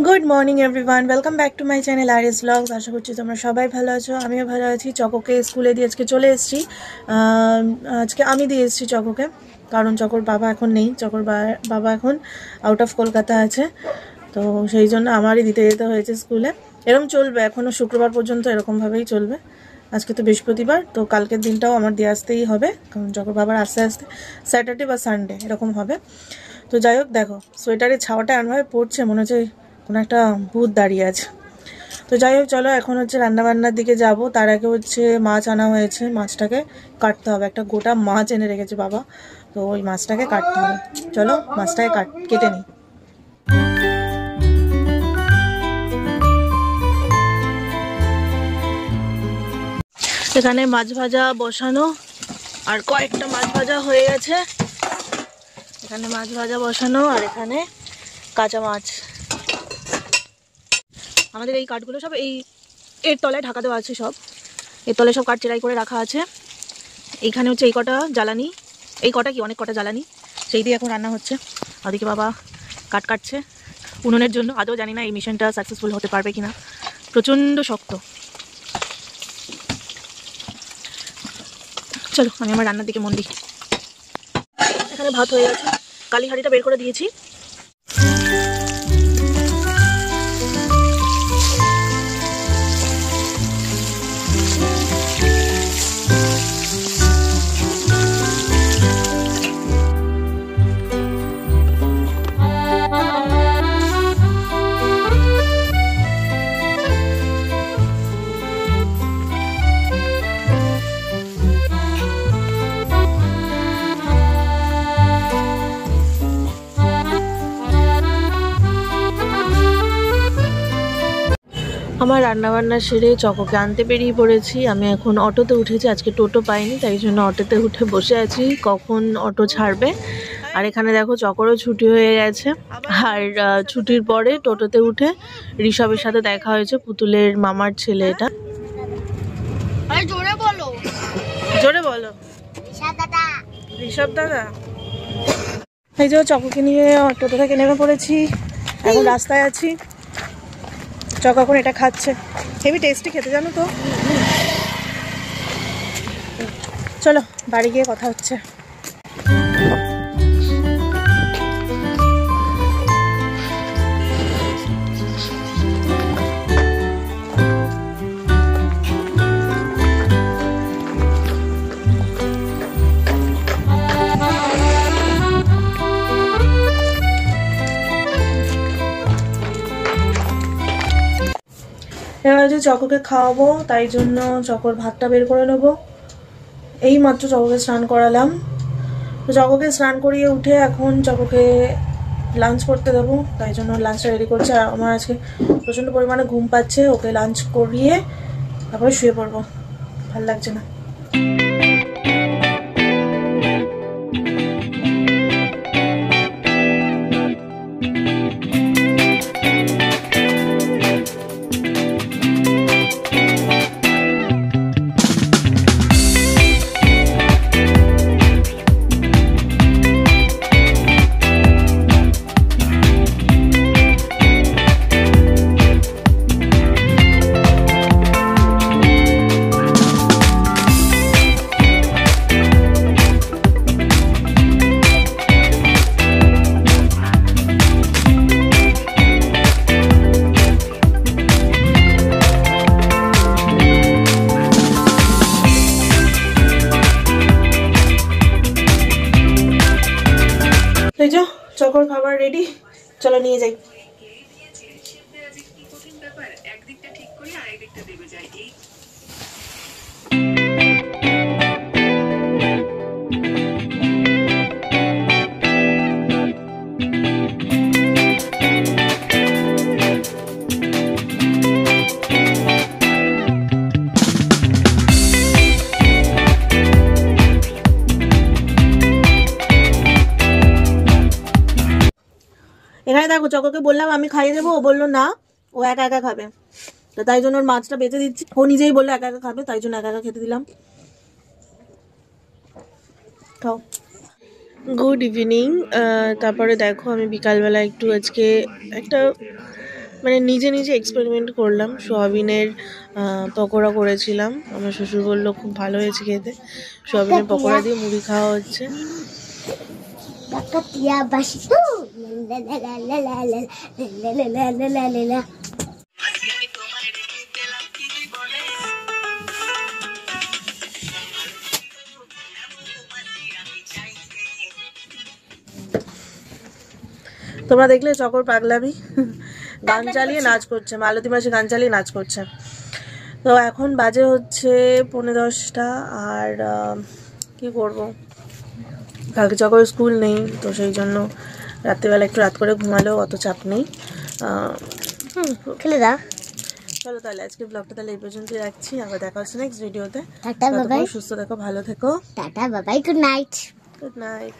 Good morning everyone, welcome back to my channel RS blogs. আশা করছি তোমরা সবাই ভালো আছো, আমিও ভালো আছি। চকোকে স্কুলে দিয়ে আজকে চলে এসেছি। আজকে আমি দিয়ে এসেছি চকোকে, কারণ চকোর বাবা এখন নেই। চকোর বাবা এখন আউট অফ কলকাতা আছে, তো সেই জন্য আমারই দিতে যেতে হয়েছে স্কুলে। এরকম চলবে এখনও শুক্রবার পর্যন্ত, এরকমভাবেই চলবে। আজকে তো বৃহস্পতিবার, তো কালকের দিনটাও আমার দিয়ে আসতেই হবে, কারণ চকোর বাবার আস্তে আস্তে স্যাটারডে বা সানডে এরকম হবে। তো যাই হোক, দেখো সোয়েটারের ছাওয়াটা এমনভাবে পড়ছে, মনে হচ্ছে কোনো একটা ভূত দাঁড়িয়ে আছে। তো যাই হোক, চলো এখন হচ্ছে রান্নাবান্নার দিকে যাব। তার আগে হচ্ছে মাছ আনা হয়েছে, মাছটাকে কাটতে হবে। একটা গোটা মাছ এনে রেখেছে বাবা, তো ওই মাছটাকে কাটতে হবে। চলো মাছটাকে কেটে নিই। এখানে মাছ ভাজা বসানো, আর কয়েকটা মাছ ভাজা হয়ে গেছে। এখানে মাছ ভাজা বসানো, আর এখানে কাঁচা মাছ। আমাদের এই কাঠগুলো সব এর তলায় ঢাকা দেওয়া আছে, সব এর তলায় সব কাঠ চেরাই করে রাখা আছে। এইখানে হচ্ছে এই কটা জ্বালানি, এই কটা কি অনেক কটা জ্বালানি, সেই দিয়ে এখন রান্না হচ্ছে। ওদিকে বাবা কাঠ কাটছে উনুনের জন্য। আদৌ জানি না এই মিশনটা সাকসেসফুল হতে পারবে কিনা, প্রচণ্ড শক্ত। চলো আমি আমার রান্নার দিকে মন দিই। এখানে ভাত হয়ে গেছে, কালি হাঁড়িটা বের করে দিয়েছি। আমার রান্নাবান্না সেরে চকোকে আনতে বেরিয়ে পড়েছি। আমি এখন অটোতে উঠেছি, আজকে টোটো পাইনি, তাই জন্য অটোতে উঠে বসে আছি কখন অটো ছাড়বে। আর এখানে দেখো চকোরও ছুটি হয়ে গেছে। আর ছুটির পরে টোটোতে উঠে ঋষভের সাথে দেখা হয়েছে, পুতুলের মামার ছেলে। এটা জোরে বলো, জোরে বলো, ঋষভ দাদা। এই যে চকোকে নিয়ে টোটো থেকে নেমে পড়েছি, এখন রাস্তায় আছি। চক এখন এটা খাচ্ছে, হেভি টেস্টি খেতে, জানো তো। চলো বাড়ি গিয়ে কথা হচ্ছে। এবার হচ্ছে চকোকে খাওয়াবো, তাই জন্য চকোর ভাতটা বের করে নেবো। এই মাত্র চকোকে স্নান করালাম, তো চকোকে স্নান করিয়ে উঠে এখন চকোকে লাঞ্চ করতে দেবো, তাই জন্য লাঞ্চটা রেডি করছে। আর আমার আজকে প্রচণ্ড পরিমাণে ঘুম পাচ্ছে, ওকে লাঞ্চ করিয়ে তারপরে শুয়ে পড়বো, ভাল লাগছে না। এই যে চকোর খাবার রেডি, চলো নিয়ে যাই। এখানে দেখো চকোকে বললাম আমি খাইয়ে দেবো, ও বললো না, ও একা একা খাবে। তো তাই জন্য ওর মাছটা বেঁচে দিচ্ছি, ও নিজেই বললো একা একা খাবে, তাই জন্য একা একা খেতে দিলাম। খাও। Good evening. তারপরে দেখো আমি বিকালবেলা একটু আজকে একটা মানে নিজে নিজে এক্সপেরিমেন্ট করলাম। সোয়াবিনের পকোড়া করেছিলাম, আমার শ্বশুর বললো খুব ভালো হয়েছে খেতে। সোয়াবিনের পকোড়া দিয়ে মুড়ি খাওয়া হচ্ছে। তোমরা দেখলে চকর পাগলামি, গান চালিয়ে নাচ করছে, মালতী মাসি গান চালিয়ে নাচ করছে। তো এখন বাজে হচ্ছে 10:45 আর কি করব, কালকে চকর স্কুল নেই, তো সেই জন্য রাত্রিবেলা একটু রাত করে ঘুমালেও অত চাপ নেই। খেলে দাও। চলো তাহলে আজকে ব্লগটা তাহলে এই পর্যন্তই রাখছি, আবার দেখা হচ্ছে নেক্সট ভিডিওতে। টাটা বাবাই, সুস্থ থেকো, ভালো থেকো, টাটা বাবাই, গুড নাইট। Good night.